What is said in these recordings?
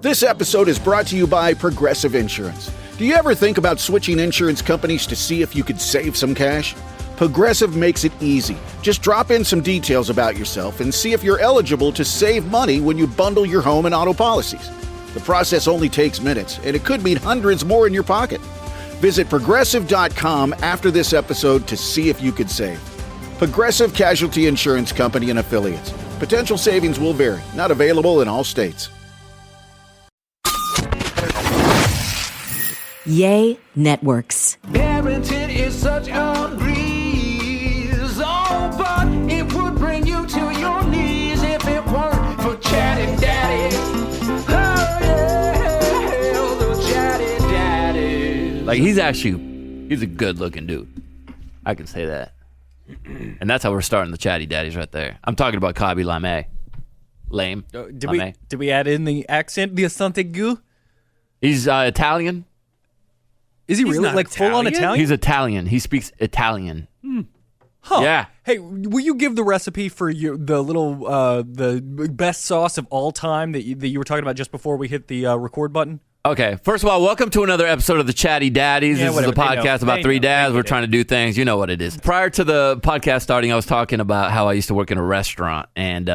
This episode is brought to you by Progressive Insurance. Do you ever think about switching insurance companies to see if you could save some cash? Progressive makes it easy. Just drop in some details about yourself and see if you're eligible to save money when you bundle your home and auto policies. The process only takes minutes, and it could mean hundreds more in your pocket. Visit Progressive.com after this episode to see if you could save. Progressive Casualty Insurance Company and Affiliates. Potential savings will vary. Not available in all states. Yay Networks. Parenting is such a breeze, oh, but it would bring you to your knees if it weren't for Chatty Daddy. Oh, yeah, the Chatty Daddy. Like, he's a good-looking dude. I can say that. And that's how we're starting the Chatty Daddies right there. I'm talking about Kabi Lame. Lame. Did we add in the accent, the accent aigu? He's Italian. Is he really like full on Italian? He's Italian. He speaks Italian. Huh. Yeah. Hey, will you give the recipe for the best sauce of all time that you were talking about just before we hit the record button? Okay. First of all, welcome to another episode of the Chatty Daddies. Yeah, this is a podcast about three dads. We're trying to do things. You know what it is. Prior to the podcast starting, I was talking about how I used to work in a restaurant, and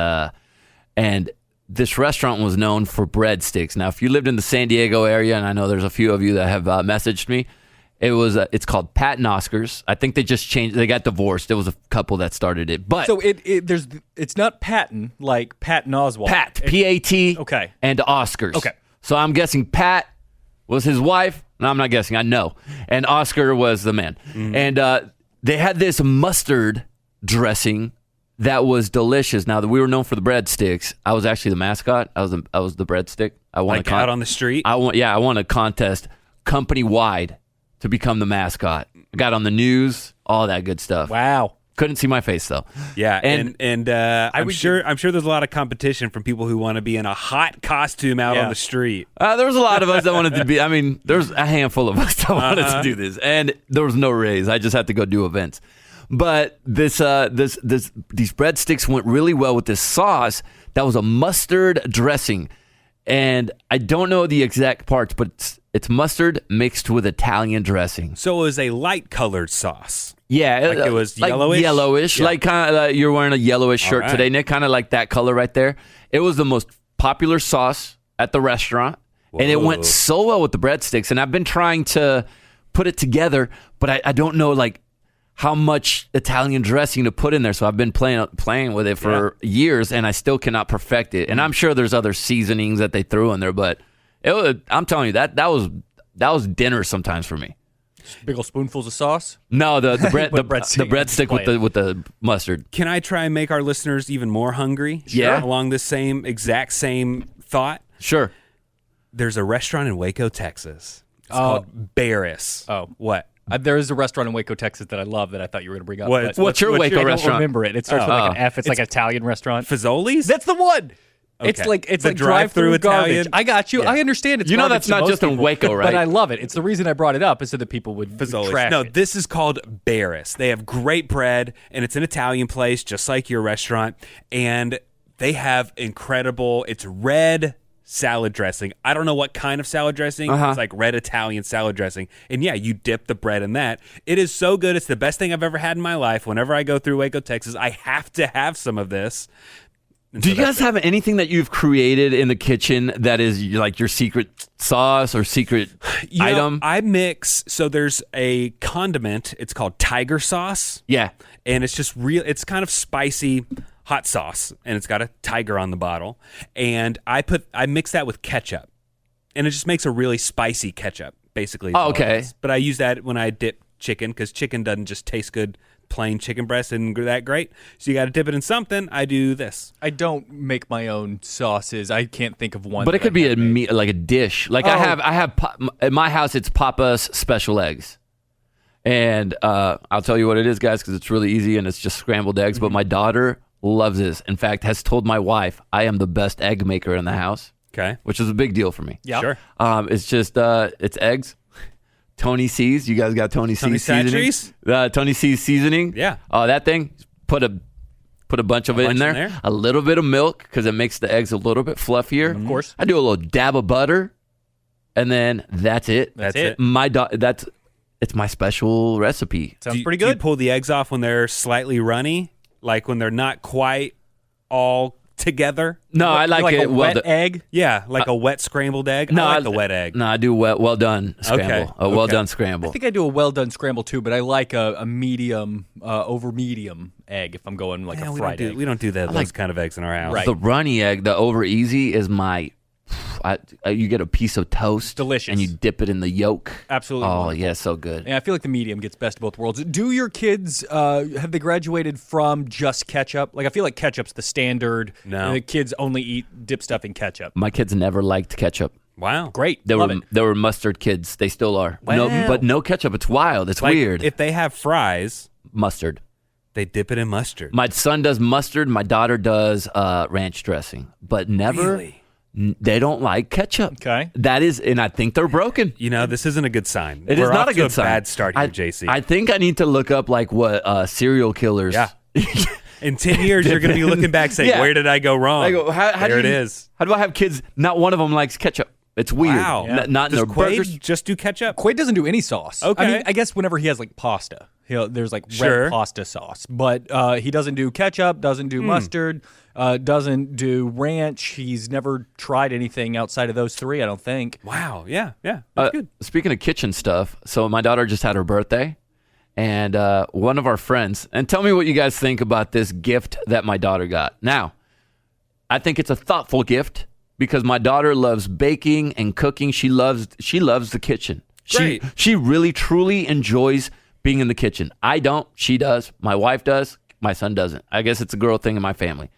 this restaurant was known for breadsticks. Now, if you lived in the San Diego area, and I know there's a few of you that have messaged me, it's called Pat and Oscar's. I think they just changed. They got divorced. There was a couple that started it, but so it's not Patton like Patton Oswalt. Pat, P-A-T, okay, and Oscar's. Okay, so I'm guessing Pat was his wife. No, I'm not guessing. I know, and Oscar was the man. Mm-hmm. And they had this mustard dressing that was delicious. Now that we were known for the breadsticks, I was actually the mascot. I was the breadstick. I won out on the street. I won a contest company wide to become the mascot. I got on the news, all that good stuff. Wow. Couldn't see my face though. Yeah, and I'm sure there's a lot of competition from people who want to be in a hot costume out on the street. There was a lot of us that wanted to be. I mean, there's a handful of us that wanted to do this, and there was no raise. I just had to go do events. But these breadsticks went really well with this sauce that was a mustard dressing, and I don't know the exact parts, but it's mustard mixed with Italian dressing. So it was a light-colored sauce. Yeah, like it was yellowish. Yeah. Like kind of you're wearing a yellowish shirt today, Nick. Kind of like that color right there. It was the most popular sauce at the restaurant, and it went so well with the breadsticks. And I've been trying to put it together, but I don't know like how much Italian dressing to put in there. So I've been playing with it for years, and I still cannot perfect it. And I'm sure there's other seasonings that they threw in there, but I'm telling you that was dinner sometimes for me. Big old spoonfuls of sauce? No, the breadstick with the mustard. Can I try and make our listeners even more hungry? Yeah. Along this exact same thought? Sure. There's a restaurant in Waco, Texas. It's called Barris. Oh. What? There is a restaurant in Waco, Texas that I love that I thought you were going to bring up. What's your Waco restaurant? I don't remember it. It starts with like an F. It's like an Italian restaurant. Fazoli's? That's the one. Okay. It's like drive-through garbage. Italian. I got you. Yeah. I understand it's garbage. That's not just in Waco, right? But I love it. It's the reason I brought it up is so that people would trash it. This is called Barris. They have great bread, and it's an Italian place, just like your restaurant. And they have incredible. It's red salad dressing. I don't know what kind of salad dressing. It's like red Italian salad dressing. And yeah, you dip the bread in that. It is so good. It's the best thing I've ever had in my life. Whenever I go through Waco, Texas, I have to have some of this. Do you guys have anything that you've created in the kitchen that is like your secret sauce or secret item? I mix. So there's a condiment. It's called tiger sauce. Yeah. And it's just real. It's kind of spicy hot sauce, and it's got a tiger on the bottle. And I mix that with ketchup, and it just makes a really spicy ketchup, basically. Oh, okay. But I use that when I dip chicken, because chicken doesn't just taste good. Plain chicken breast isn't that great, so you got to dip it in something. I do this. I don't make my own sauces. I can't think of one. But it could be like a dish. Like I have at my house. It's Papa's special eggs, and I'll tell you what it is, guys, because it's really easy and it's just scrambled eggs. But my daughter loves this. In fact, has told my wife I am the best egg maker in the house. Okay, which is a big deal for me. Yeah, sure. It's just it's eggs. Tony C's. You guys got Tony C's seasoning? Tony C's seasoning? Yeah. Oh, that thing, put Put a bunch of it in there. A little bit of milk because it makes the eggs a little bit fluffier. Of course. I do a little dab of butter, and then that's it. It's my special recipe. Sounds pretty Do you good. pull the eggs off when they're slightly runny, like when they're not quite all together? No, I like like it. a wet egg. Yeah, like a wet scrambled egg. No, I like the wet egg. No, I do well done scramble. Okay. Well done scramble. I think I do a well done scramble too, but I like a medium over medium egg if I'm going like a fried egg. We don't do those kind of eggs in our house. Right. The runny egg, the over easy, is my. You get a piece of toast, Delicious. and you dip it in the yolk. Absolutely. Oh wonderful. yeah, so good. Yeah, I feel like the medium gets best of both worlds. Do your kids have they graduated from just ketchup? Like I feel like ketchup's the standard. No. The kids only eat dip stuff in ketchup. My kids never liked ketchup. Wow. Great. They Love it. were mustard kids. They still are. Wow. But no ketchup. It's wild. It's Like, weird. If they have fries, Mustard. they dip it in mustard. My son does mustard. My daughter does ranch dressing. But never. Really? They don't like ketchup. Okay. That is, and I think they're broken. You know, this isn't a good sign. It is We're not off a good to sign. Bad start here, JC. I think I need to look up like what serial killers. Yeah. In 10 years, you're going to be looking back saying, Yeah. where did I go wrong? I go, how there do it you- is. How do I have kids? Not one of them likes ketchup. It's weird. Wow. Not in Does their Quaid burgers. just do ketchup? Quaid doesn't do any sauce. Okay. I mean, I guess whenever he has like pasta, there's like Sure. red pasta sauce, but he doesn't do ketchup, doesn't do mustard, doesn't do ranch. He's never tried anything outside of those three, I don't think. Wow. Yeah. That's good. Speaking of kitchen stuff, so my daughter just had her birthday, and one of our friends, and tell me what you guys think about this gift that my daughter got. Now, I think it's a thoughtful gift because my daughter loves baking and cooking. She loves the kitchen. Great. She really truly enjoys being in the kitchen. I don't. She does. My wife does. My son doesn't. I guess it's a girl thing in my family.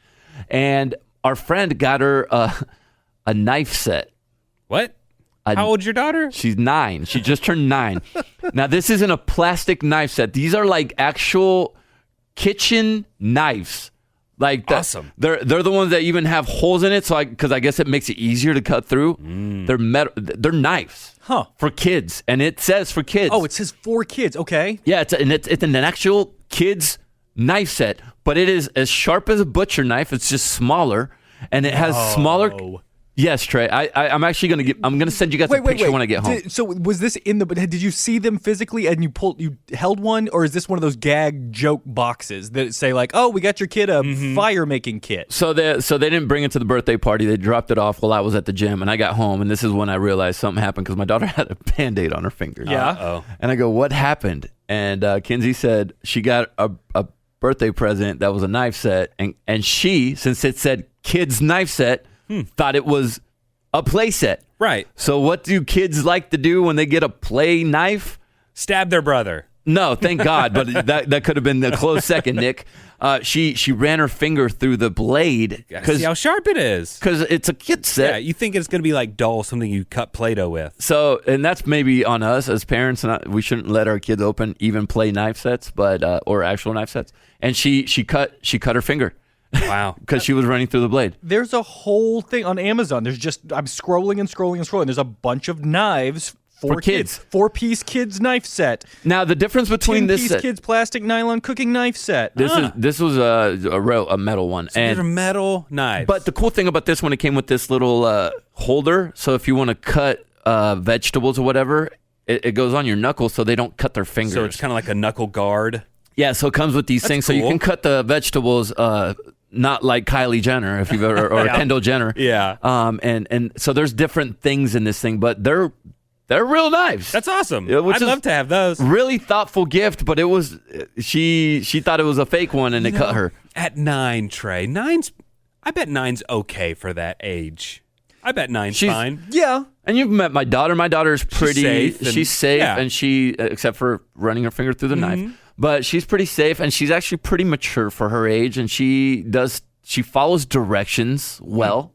And our friend got her a knife set. What? How old's your daughter? She's 9. She just turned 9. Now, this isn't a plastic knife set. These are like actual kitchen knives. Like Awesome. They're the ones that even have holes in it. So because I guess it makes it easier to cut through. They're metal. They're knives. Huh. For kids, and it says for kids. Oh, it says 4 kids. Okay. Yeah, it's an actual kid's knife set, but it is as sharp as a butcher knife. It's just smaller, and it has smaller. Yes, Trey. I'm actually gonna send you guys a picture when I get home. So was this in the? Did you see them physically and you held one, or is this one of those gag joke boxes that say like, "Oh, we got your kid a fire making kit"? So they didn't bring it to the birthday party. They dropped it off while I was at the gym, and I got home, and this is when I realized something happened because my daughter had a Band-Aid on her finger. Yeah. Uh-oh. And I go, "What happened?" And Kinsey said she got a birthday present that was a knife set, and she, since it said kids knife set, thought it was a play set. Right. So what do kids like to do when they get a play knife? Stab their brother. No, thank God, but that could have been the close second, Nick. She ran her finger through the blade See how sharp it is. because it's a kid set. Yeah, you think it's going to be like dull, something you cut Play-Doh with. So, and that's maybe on us as parents, and we shouldn't let our kids open even play knife sets, but or actual knife sets. And she cut her finger Wow. because she was running through the blade. There's a whole thing on Amazon. I'm scrolling and scrolling and scrolling. There's a bunch of knives for kids. 4-piece kids knife set. Now, the difference between this 10-piece set, kids plastic nylon cooking knife set. this was a metal one, These are metal knives. but the cool thing about this one, it came with this little holder. So if you want to cut vegetables or whatever, it goes on your knuckle so they don't cut their fingers. so it's kind of like a knuckle guard. Yeah, so it comes with these things, so you cool. can cut the vegetables, not like Kylie Jenner, if you've ever, or Kendall Jenner. Yeah. And so there's different things in this thing, but they're real knives. That's awesome. Yeah, which I'd is love to have those. really thoughtful gift, but it was she thought it was a fake one, and it cut her. At 9, Trey. I bet 9's okay for that age. I bet 9's fine. Yeah. And you've met my daughter. My daughter's pretty. She's safe and- yeah. and she, except for running her finger through the knife, but she's pretty safe, and she's actually pretty mature for her age, and she follows directions well.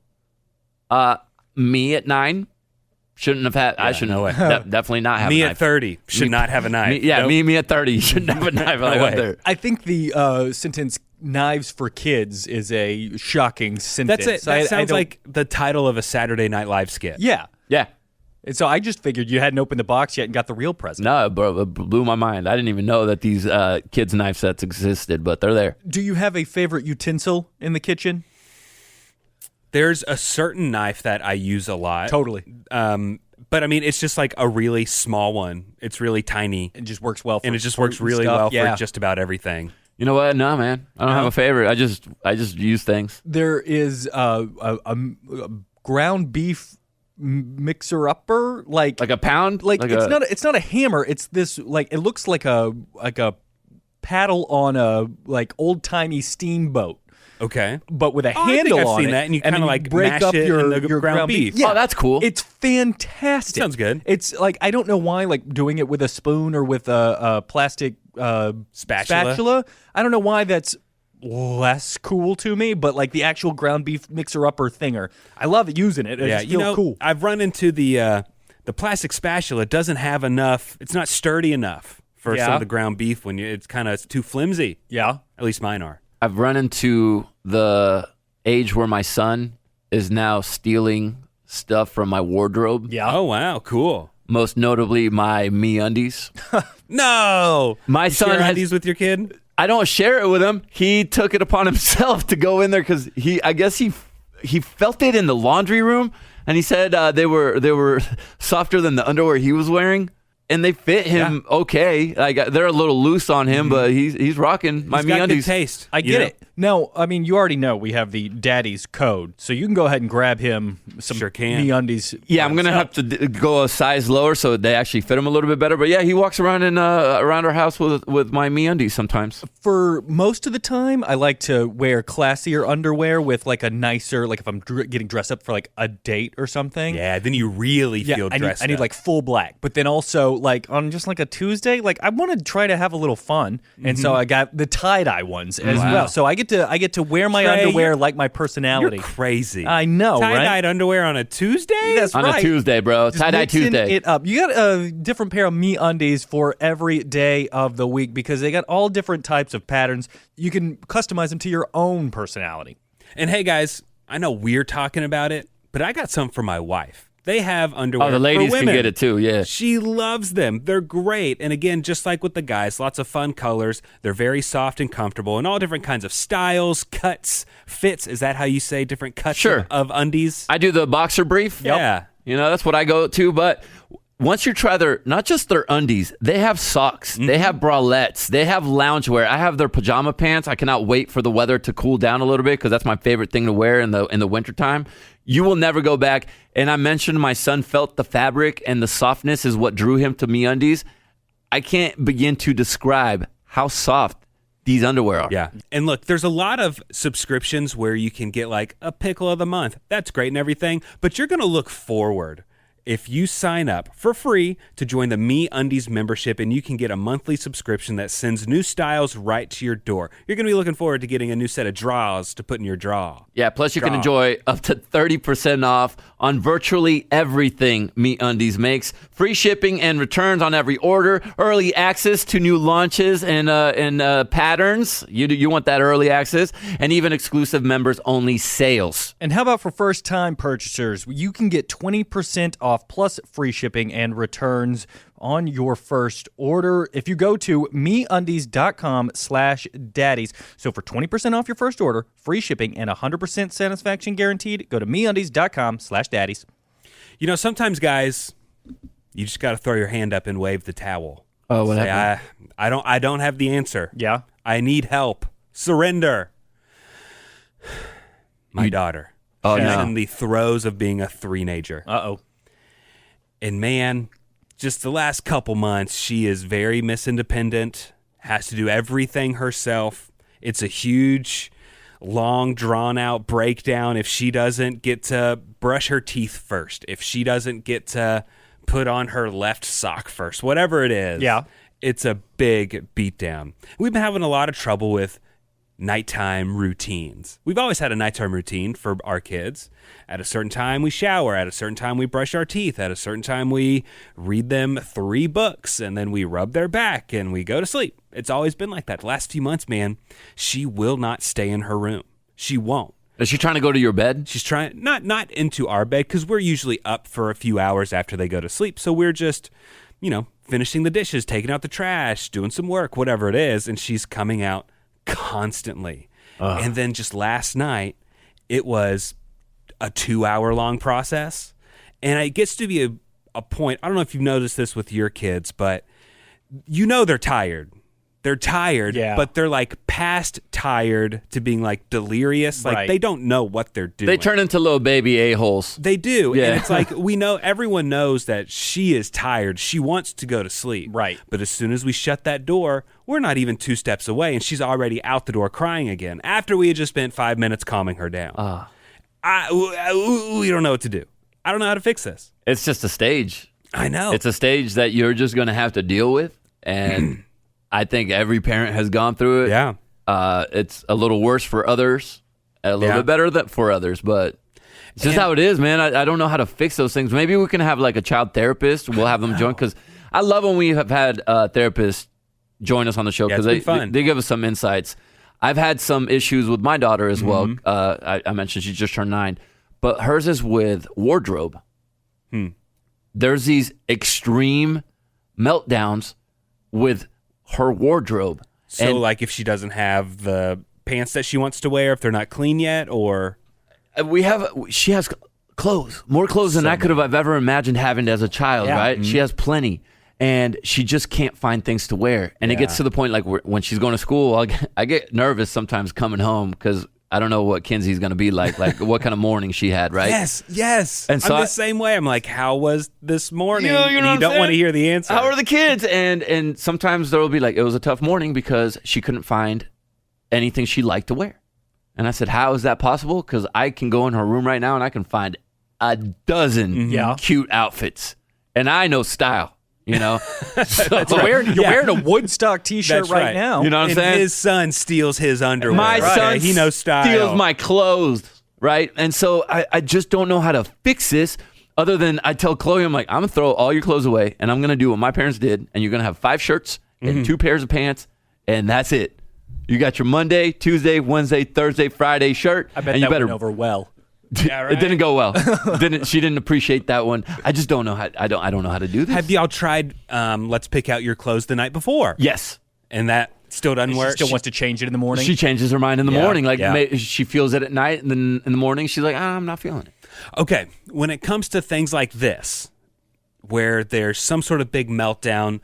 Me at 9 shouldn't have had. I shouldn't. no way. Definitely not have. Me a at knife. 30 should not have a knife. Me, Nope. me at 30 you shouldn't have a knife. I way. went there. I think the sentence "knives for kids" is a shocking sentence. That's it. That sounds don't- like the title of a Saturday Night Live skit. Yeah. Yeah. And so I just figured you hadn't opened the box yet and got the real present. No, bro, it blew my mind. I didn't even know that these kids' knife sets existed, but they're there. Do you have a favorite utensil in the kitchen? There's a certain knife that I use a lot. Totally. But I mean, it's just like a really small one. It's really tiny. It just works well for and it just works fruit and really stuff. well for just about everything. You know what? No, man. I don't have a favorite. I just use things. There is a ground beef mixer upper, like Like a pound? Like it's not a hammer. It's this like it looks like a paddle on a like old timey steamboat. Okay. But with a I handle think I've on seen it, that, and you then kinda like break mash up it your, in the your ground beef. Yeah, Oh, that's cool. It's fantastic. Sounds good. It's like I don't know why, like doing it with a spoon or with a plastic spatula. I don't know why that's less cool to me, but like the actual ground beef mixer upper thinger, I love using it. It just feels cool. I've run into the plastic spatula. It doesn't have enough. It's not sturdy enough for some of the ground beef when it's kind of too flimsy. Yeah. At least mine are. I've run into the age where my son is now stealing stuff from my wardrobe. Yeah. Oh, wow. Cool. Most notably, my MeUndies. No. My You son share has. undies with your kid? I don't share it with him. He took it upon himself to go in there because I guess he felt it in the laundry room, and he said they were softer than the underwear he was wearing. And they fit him okay. Like they're a little loose on him, but he's rocking my He's got good MeUndies. taste. I get it. Now, I mean, you already know we have the daddy's code, so you can go ahead and grab him some Sure can. MeUndies. Yeah, I'm gonna have to go a size lower so they actually fit him a little bit better. But yeah, he walks around around our house with my MeUndies sometimes. For most of the time, I like to wear classier underwear with like a nicer, like if I'm getting dressed up for like a date or something. Yeah, then you really feel dressed I need up. like full black. But then also like on just like a Tuesday, like I want to try to have a little fun, and so I got the tie-dye ones as well. So I get to wear my Trey, underwear like my personality. You're crazy. I know, right? Tie-dyed underwear on a Tuesday? That's On right. a Tuesday, bro. Just Tie-dye mixing Tuesday. it up. You got a different pair of MeUndies for every day of the week because they got all different types of patterns. You can customize them to your own personality. And hey, guys, I know we're talking about it, but I got some for my wife. They have underwear Oh, the ladies for can women. get it too, yeah. She loves them. They're great. And again, just like with the guys, lots of fun colors. They're very soft and comfortable in all different kinds of styles, cuts, fits. Is that how you say different cuts Sure. of undies? I do the boxer brief. Yeah. You know, that's what I go to. But once you try not just their undies, they have socks, they have bralettes, they have loungewear. I have their pajama pants. I cannot wait for the weather to cool down a little bit because that's my favorite thing to wear in the wintertime. You will never go back. And I mentioned my son felt the fabric and the softness is what drew him to MeUndies. I can't begin to describe how soft these underwear are. Yeah. And look, there's a lot of subscriptions where you can get like a pickle of the month. That's great and everything, but you're going to look forward if you sign up for free to join the MeUndies membership, and you can get a monthly subscription that sends new styles right to your door. You're going to be looking forward to getting a new set of drawers to put in your drawer. Yeah, plus you can enjoy up to 30% off on virtually everything MeUndies makes. Free shipping and returns on every order. Early access to new launches and patterns. You want that early access. And even exclusive members-only sales. And how about for first-time purchasers? You can get 20% off plus free shipping and returns on your first order if you go to MeUndies.com/daddies. So for 20% off your first order, free shipping, and 100% satisfaction guaranteed, go to MeUndies.com/daddies. You know, sometimes, guys, you just got to throw your hand up and wave the towel. Oh, what Say, happened? I don't have the answer. Yeah. I need help. Surrender. My daughter. Oh, She's no. in the throes of being a three-nager. Uh-oh. And man, just the last couple months, she is very Miss Independent, has to do everything herself. It's a huge, long, drawn-out breakdown if she doesn't get to brush her teeth first, if she doesn't get to put on her left sock first, whatever it is. Yeah. It's a big beatdown. We've been having a lot of trouble with nighttime routines. We've always had a nighttime routine for our kids. At a certain time we shower, at a certain time we brush our teeth, at a certain time we read them 3 books, and then we rub their back and we go to sleep. It's always been like that. The last few months, man, she will not stay in her room. She won't. Is she trying to go to your bed? She's trying not into our bed because we're usually up for a few hours after they go to sleep. So we're just, finishing the dishes, taking out the trash, doing some work, whatever it is. And she's coming out constantly. And then just last night, it was a 2-hour long process. And it gets to be a point. I don't know if you've noticed this with your kids, but they're tired. They're tired, but they're like past tired to being like delirious. Like they don't know what they're doing. They turn into little baby a-holes. They do. Yeah. And it's like everyone knows that she is tired. She wants to go to sleep. Right. But as soon as we shut that door, we're not even 2 steps away and she's already out the door crying again after we had just spent 5 minutes calming her down. We don't know what to do. I don't know how to fix this. It's just a stage. I know. It's a stage that you're just going to have to deal with. And I think every parent has gone through it. Yeah. It's a little worse for others, a little bit better for others, but it's just how it is, man. I don't know how to fix those things. Maybe we can have like a child therapist. We'll have them join because I love when we have had therapists join us on the show because they give us some insights. I've had some issues with my daughter as well. I mentioned she just turned 9, but hers is with wardrobe. There's these extreme meltdowns with her wardrobe. So like if she doesn't have the pants that she wants to wear, if they're not clean yet, or she has clothes, more clothes than I could have ever imagined having as a child, right? She has plenty. And she just can't find things to wear. And it gets to the point like when she's going to school, I get nervous sometimes coming home because I don't know what Kenzie's going to be like what kind of morning she had, right? Yes. And so I'm the same way. I'm like, how was this morning? You know and you don't want to hear the answer. How are the kids? And sometimes there will be like, it was a tough morning because she couldn't find anything she liked to wear. And I said, how is that possible? Because I can go in her room right now and I can find a dozen cute outfits. And I know style. So, you're wearing a Woodstock T-shirt right now. You know what I'm saying? His son steals his underwear. My son he knows style. steals my clothes, right? And so I just don't know how to fix this other than I tell Chloe, I'm like, I'm going to throw all your clothes away and I'm going to do what my parents did. And you're going to have 5 shirts and 2 pairs of pants. And that's it. You got your Monday, Tuesday, Wednesday, Thursday, Friday shirt. I bet and that you better went over well. Yeah, right? It didn't go well. She didn't appreciate that one. I just don't know how. I don't know how to do this. Have y'all tried? Let's pick out your clothes the night before. Yes, and that still doesn't work. She still wants to change it in the morning. She changes her mind in the morning. Like she feels it at night, and then in the morning she's like, I'm not feeling it. Okay, when it comes to things like this, where there's some sort of big meltdown,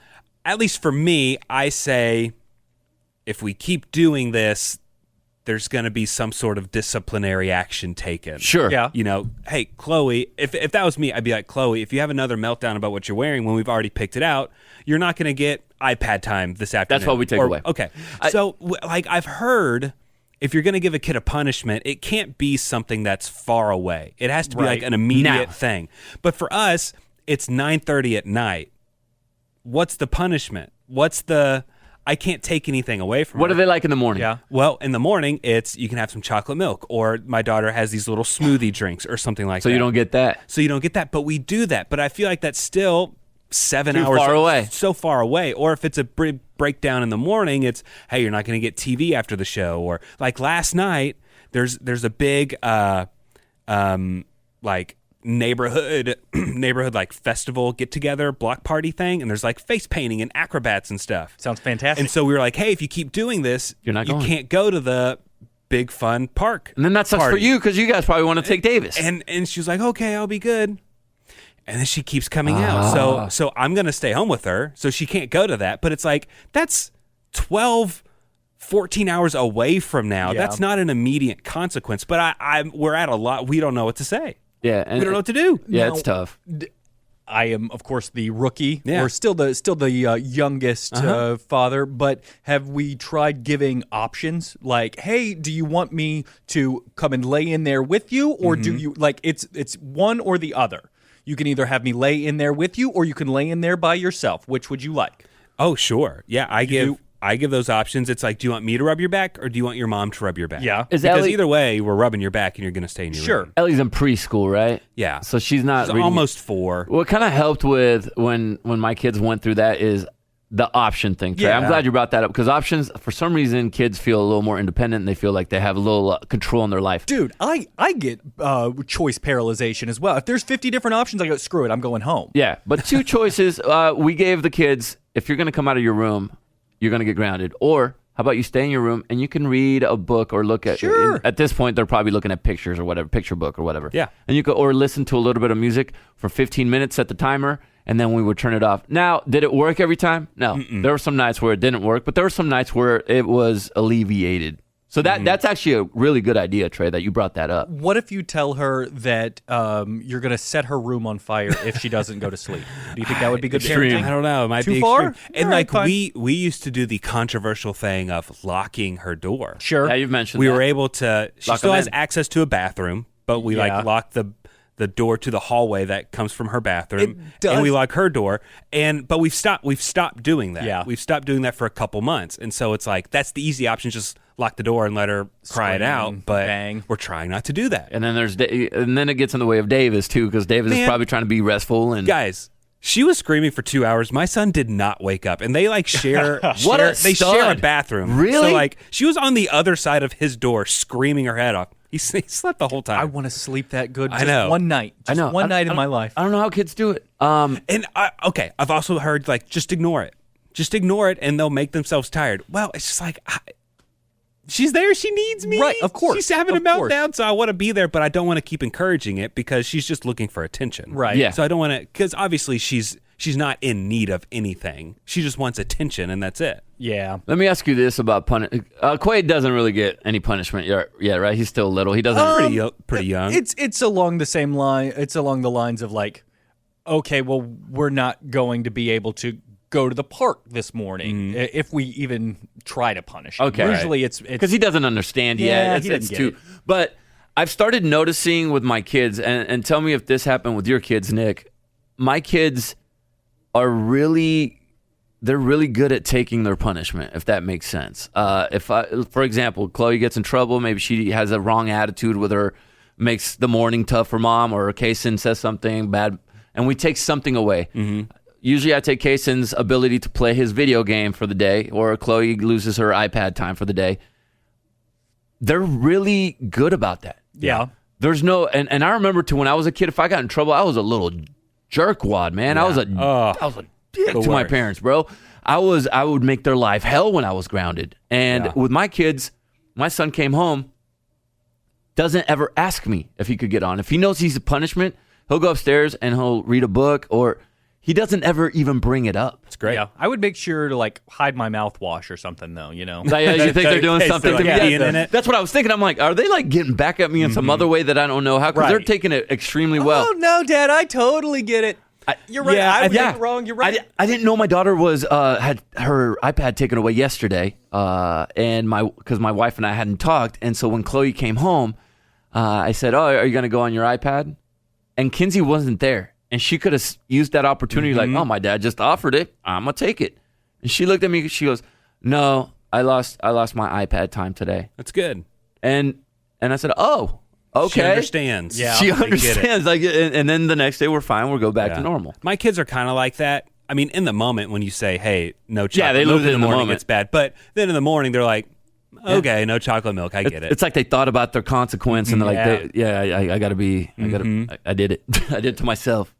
at least for me, I say, if we keep doing this, there's going to be some sort of disciplinary action taken. Sure. Yeah. Hey, Chloe, if that was me, I'd be like, Chloe, if you have another meltdown about what you're wearing when we've already picked it out, you're not going to get iPad time this afternoon. That's what we take away. Okay. I've heard if you're going to give a kid a punishment, it can't be something that's far away. It has to be like an immediate thing. But for us, it's 9:30 at night. What's the punishment? I can't take anything away from What her. are they like in the morning? Yeah. Well, in the morning, you can have some chocolate milk, or my daughter has these little smoothie drinks or something like that. So you don't get that. So you don't get that, but we do that. But I feel like that's still 7 Too hours far away. So far away. Or if it's a breakdown in the morning, it's, hey, you're not going to get TV after the show. Or like last night, there's a big neighborhood like festival get together block party thing, and there's like face painting and acrobats and stuff. Sounds fantastic. And so we were like, hey, if you keep doing this, You're not going. you can't go to the big fun park. And then that sucks party. for you because you guys probably want to take Davis. And she was like, okay, I'll be good. And then she keeps coming out. So I'm going to stay home with her. So she can't go to that. But it's like, that's 12, 14 hours away from now. Yeah. That's not an immediate consequence. But we're at a lot. We don't know what to say. Yeah, and We don't know what to do. Yeah, Now- it's tough. I am, of course, the rookie, Yeah. or still the youngest father. But have we tried giving options? Like, hey, do you want me to come and lay in there with you, or do you like it's one or the other? You can either have me lay in there with you, or you can lay in there by yourself. Which would you like? Oh, sure. Yeah, I give those options. It's like, do you want me to rub your back, or do you want your mom to rub your back? Yeah. Is Because Ellie- either way, we're rubbing your back, and you're going to stay in your room. Ellie's in preschool, right? Yeah. So she's not She's reading- almost 4. What kind of helped with when my kids went through that is the option thing, Trey. Yeah. I'm glad you brought that up because options, for some reason, kids feel a little more independent and they feel like they have a little control in their life. Dude, I get choice paralyzation as well. If there's 50 different options, I go, screw it, I'm going home. Yeah, but 2 choices we gave the kids. If you're going to come out of your room, you're going to get grounded. Or how about you stay in your room and you can read a book or look at. Sure. At this point, they're probably looking at pictures or whatever, picture book or whatever. Yeah. And you could or listen to a little bit of music for 15 minutes at the timer, and then we would turn it off. Now, did it work every time? No. There were some nights where it didn't work, but there were some nights where it was alleviated. So that's actually a really good idea, Trey, that you brought that up. What if you tell her that you're going to set her room on fire if she doesn't go to sleep? Do you think that would be good parenting? I don't know. It might Too be far? extreme. And All right, fine. we used to do the controversial thing of locking her door. Sure. Yeah, you've mentioned We that. were able to. She Lock still them has in. access to a bathroom, but we Yeah. lock the door to the hallway that comes from her bathroom, It does. and we lock her door. But we've stopped doing that. Yeah. We've stopped doing that for a couple months, and so it's like that's the easy option. Just lock the door and let her cry it Scream, out. But bang. we're trying not to do that. And then and then it gets in the way of Davis too, because Davis is Man. probably trying to be restful and Guys, she was screaming for 2 hours. My son did not wake up, and they share. What a they share a stud. bathroom. Really? So she was on the other side of his door, screaming her head off. He slept the whole time. I want to sleep that good I just know. one night. Just I know one night I in my don't- life. I don't know how kids do it. And I've also heard just ignore it. Just ignore it, and they'll make themselves tired. Well, it's just she's there. She needs me. Right, of course, She's having a of course. meltdown, so I want to be there, but I don't want to keep encouraging it because she's just looking for attention. Right. Yeah. So I don't want to, because obviously she's not in need of anything. She just wants attention, and that's it. Yeah. Let me ask you this about punishment. Quaid doesn't really get any punishment yet, right? He's still little. He doesn't. Pretty young. It's along the same line. It's along the lines of okay, well, we're not going to be able to go to the park this morning if we even try to punish him. Okay. Usually it's because he doesn't understand Yeah, yet. he doesn't get it. But I've started noticing with my kids, and tell me if this happened with your kids, Nick. My kids are they're really good at taking their punishment, if that makes sense. For example, Chloe gets in trouble, maybe she has a wrong attitude with her, makes the morning tough for mom, or Kaysen says something bad, and we take something away. Usually I take Kaysen's ability to play his video game for the day, or Chloe loses her iPad time for the day. They're really good about that. Yeah. There's no, and I remember when I was a kid, if I got in trouble, I was a little jerkwad, man. I was a dick to my worst. parents, bro. I would make their life hell when I was grounded. And with my kids, my son came home, doesn't ever ask me if he could get on. If he knows he's a punishment, he'll go upstairs and he'll read a book, or he doesn't ever even bring it up. It's great. Yeah. I would make sure to hide my mouthwash or something though, you know. You think they're doing Okay, so something to me? being in it? That's what I was thinking. I'm like, are they getting back at me in some other way that I don't know how? Because they're Right. taking it extremely well. Oh no, Dad, I totally get it. You're right. yeah, I would Yeah. make it wrong. You're right. I didn't know my daughter was had her iPad taken away yesterday, and because my wife and I hadn't talked, and so when Chloe came home, I said, "Oh, are you going to go on your iPad?" And Kinsey wasn't there, and she could have used that opportunity, like, "Oh, my dad just offered it. I'm gonna take it." And she looked at me. She goes, "No, I lost my iPad time today." That's good. And I said, "Oh, okay." She understands. Yeah. She They get it. understands. and then the next day we're fine. We'll go back to Yeah. normal. My kids are kind of like that. I mean, in the moment when you say, "Hey, no chocolate," Yeah, they milk lose it in the morning, moment. it's bad. But then in the morning, they're like, "Okay, no chocolate milk. I get it." It's like they thought about their consequence, and they're like, I got to be, I did it. I did it to myself.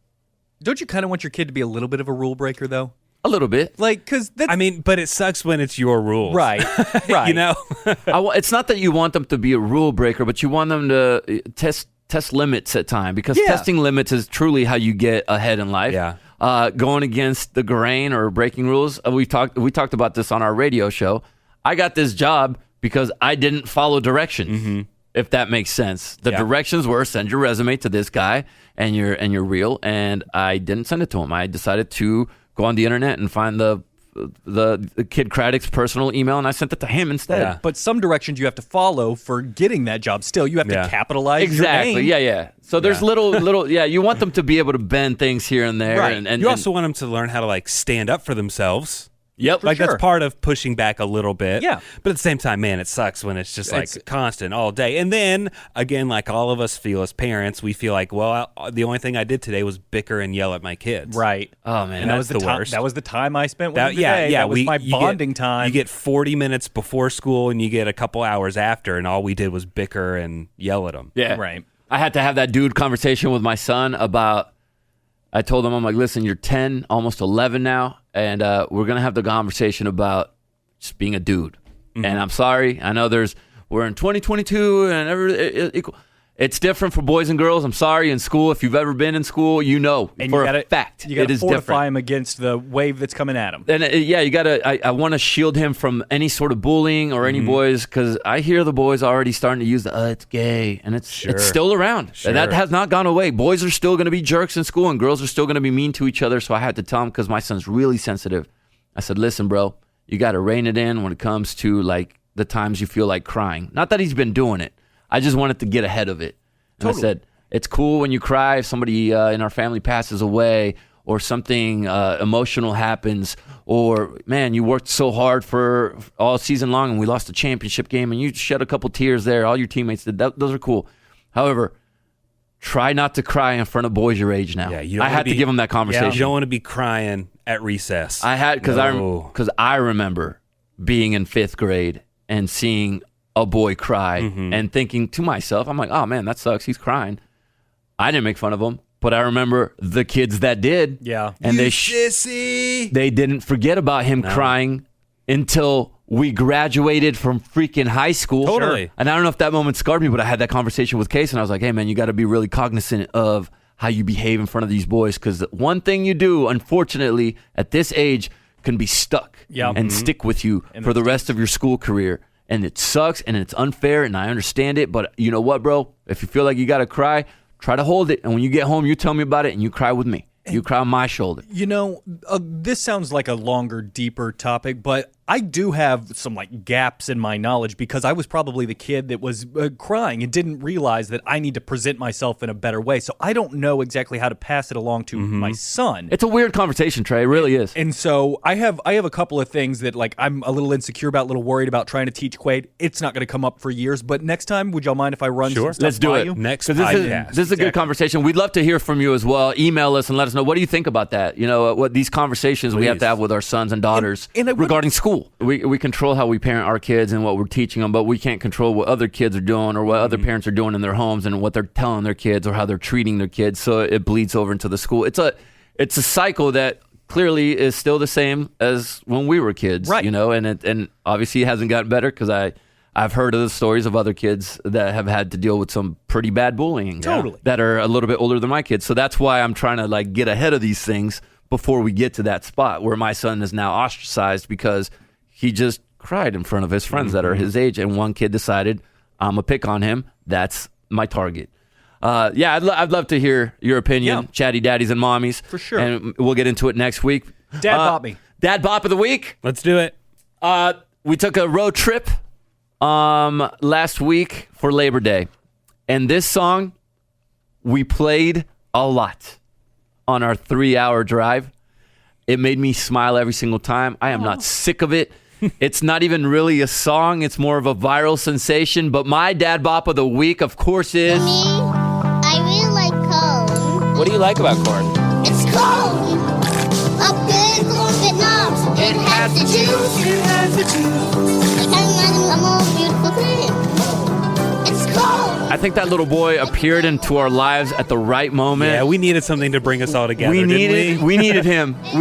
Don't you kind of want your kid to be a little bit of a rule breaker though? A little bit. Because that's I mean, but it sucks when it's your rules, right. Right. You know, It's not that you want them to be a rule breaker, but you want them to test limits at time, because Yeah. testing limits is truly how you get ahead in life. Yeah. Going against the grain or breaking rules. We talked about this on our radio show. I got this job because I didn't follow directions. If that makes sense. The Yeah. directions were send your resume to this guy and you're real, and I didn't send it to him. I decided to go on the internet and find the Kid Craddock's personal email, and I sent it to him instead. Yeah. But some directions you have to follow for getting that job. Still, you have Yeah. to capitalize. Exactly. Your name. Yeah. So there's Yeah. little. Yeah. You want them to be able to bend things here and there, Right. and you also want them to learn how to stand up for themselves. Yep. Like, sure. that's part of pushing back a little bit. Yeah. But at the same time, man, it sucks when it's just like constant all day. And then, again, like all of us feel as parents, we feel like, well, the only thing I did today was bicker and yell at my kids. Right. Oh, man. And that was that's the worst. That was the time I spent with That, them today. yeah, that was my you bonding get, time. You get 40 minutes before school and you get a couple hours after, and all we did was bicker and yell at them. Yeah. Right. I had to have that dude conversation with my son about, I told him, I'm like, listen, you're 10, almost 11 now, and we're going to have the conversation about just being a dude. And I'm sorry. I know we're in 2022 and it's different for boys and girls. I'm sorry. In school, if you've ever been in school, you know And for you gotta, a fact you gotta it is fortify different. him against the wave that's coming at him. And you gotta. I want to shield him from any sort of bullying or any boys, because I hear the boys already starting to use the it's gay, and it's still around. Sure. And that has not gone away. Boys are still going to be jerks in school, and girls are still going to be mean to each other. So I had to tell him, because my son's really sensitive. I said, listen, bro, you got to rein it in when it comes to like the times you feel like crying. Not that he's been doing it. I just wanted to get ahead of it. And I said, it's cool when you cry if somebody in our family passes away, or something emotional happens, or, man, you worked so hard for all season long and we lost a championship game and you shed a couple tears there. All your teammates did. Those are cool. However, try not to cry in front of boys your age now. Yeah, I had to give them that conversation. You don't want to be crying at recess. I had, because I remember being in 5th grade and seeing a boy cry and thinking to myself, I'm like, oh man, that sucks. He's crying. I didn't make fun of him, but I remember the kids that did. Yeah. And sissy. they didn't forget about him crying until we graduated from freaking high school. Totally. And I don't know if that moment scarred me, but I had that conversation with Case, and I was like, hey man, you got to be really cognizant of how you behave in front of these boys, because one thing you do, unfortunately, at this age can be stuck and stick with you for the rest of your school career. And it sucks and it's unfair, and I understand it, but you know what, bro? If you feel like you got to cry, try to hold it. And when you get home, you tell me about it and you cry with me. You cry on my shoulder. You know, this sounds like a longer, deeper topic, but I do have some like gaps in my knowledge, because I was probably the kid that was crying and didn't realize that I need to present myself in a better way. So I don't know exactly how to pass it along to my son. It's a weird conversation, Trey. It really is. And so I have a couple of things that like I'm a little insecure about, a little worried about trying to teach Quaid. It's not going to come up for years, but next time, would y'all mind if I run some stuff Let's do by it. you? Next 'Cause podcast. this is a good conversation. We'd love to hear from you as well. Email us and let us know, what do you think about that? You know, what these conversations we have to have with our sons and daughters regarding school. We control how we parent our kids and what we're teaching them, but we can't control what other kids are doing or what other parents are doing in their homes and what they're telling their kids or how they're treating their kids. So it bleeds over into the school. It's a cycle that clearly is still the same as when we were kids, right? You know, and obviously it hasn't gotten better, because I've heard of the stories of other kids that have had to deal with some pretty bad bullying, that are a little bit older than my kids. So that's why I'm trying to like get ahead of these things before we get to that spot where my son is now ostracized because he just cried in front of his friends that are his age, and one kid decided, I'm gonna pick on him. That's my target. I'd love to hear your opinion, chatty daddies and mommies, for sure. And we'll get into it next week. Dad bop me. Dad bop of the week. Let's do it. We took a road trip last week for Labor Day, and this song we played a lot on our 3-hour drive. It made me smile every single time. I am not sick of it. It's not even really a song. It's more of a viral sensation. But my dad bop of the week, of course, is... Me, I really like corn. What do you like about corn? It's corn. A good corn Vietnam. It has the juice. It has the juice. It kind of reminds me of a more beautiful thing. It's corn. I think that little boy appeared into our lives at the right moment. Yeah, we needed something to bring us all together, We needed didn't we? we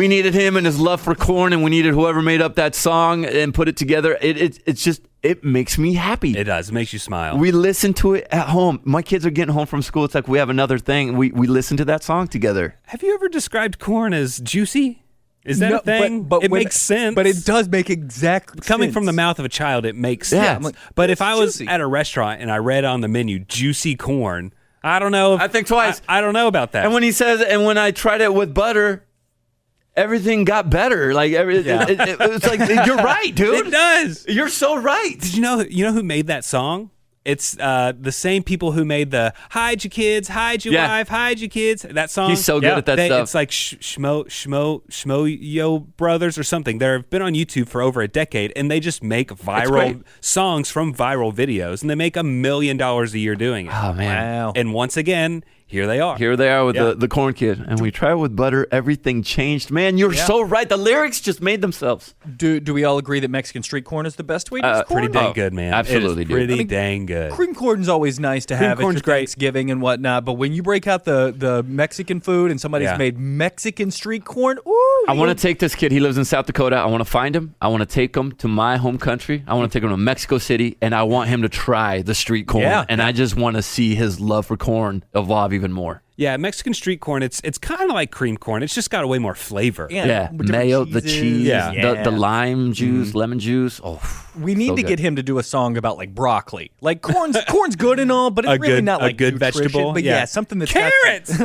needed him and his love for corn, and we needed whoever made up that song and put it together. It's just, it makes me happy. It does. It makes you smile. We listen to it at home. My kids are getting home from school. It's like we have another thing. We listen to that song together. Have you ever described corn as juicy? Is that a thing? But it when- makes sense. But it does make exact Coming sense. from the mouth of a child, it makes Yeah. sense. I'm like, but if it's I was juicy. at a restaurant and I read on the menu juicy corn, I don't know. I think twice. I don't know about that. And when he says, and when I tried it with butter, everything got better. Like it's like, you're right, dude. it does. You're so right. Did you know who made that song? It's the same people who made the "Hide your kids, hide your wife, hide your kids." That song. He's so good at that stuff. It's like Schmo Yo Brothers or something. They've been on YouTube for over a decade, and they just make viral songs from viral videos, and they make $1 million a year doing it. Oh man! Wow. And once again, here they are. Here they are with the corn kid, and we try with butter. Everything changed. Man, you're so right. The lyrics just made themselves. Do we all agree that Mexican street corn is the best way to use corn? Pretty dang good, man. Absolutely, it is pretty dude. dang good. Cream corn's always nice to have corn's at great. Thanksgiving and whatnot, but when you break out the Mexican food and somebody's made Mexican street corn, ooh! I want to take this kid. He lives in South Dakota. I want to find him. I want to take him to my home country. I want to take him to Mexico City, and I want him to try the street corn. And I just want to see his love for corn evolve even more. Yeah, Mexican street corn, it's kind of like cream corn. It's just got a way more flavor. Yeah, mayo, the cheese, the lime juice, lemon juice. Oh, we need to get him to do a song about like broccoli. Like corn's good and all, but it's really not like a good nutrition. vegetable. But something that's carrots.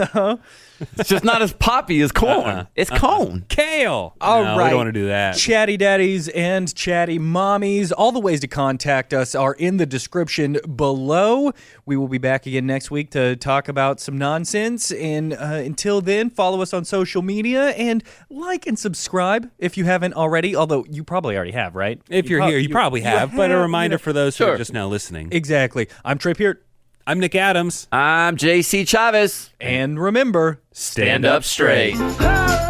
It's just not as poppy as corn. It's cone. Kale. All no, right. we don't want to do that. Chatty daddies and chatty mommies, all the ways to contact us are in the description below. We will be back again next week to talk about some nonsense. And until then, follow us on social media and like and subscribe if you haven't already. Although you probably already have, right? If you're here, you probably have. But a reminder for those who are just now listening. Exactly. I'm Trey Peart. I'm Nick Adams. I'm JC Chavez. And remember, Stand up straight. Oh,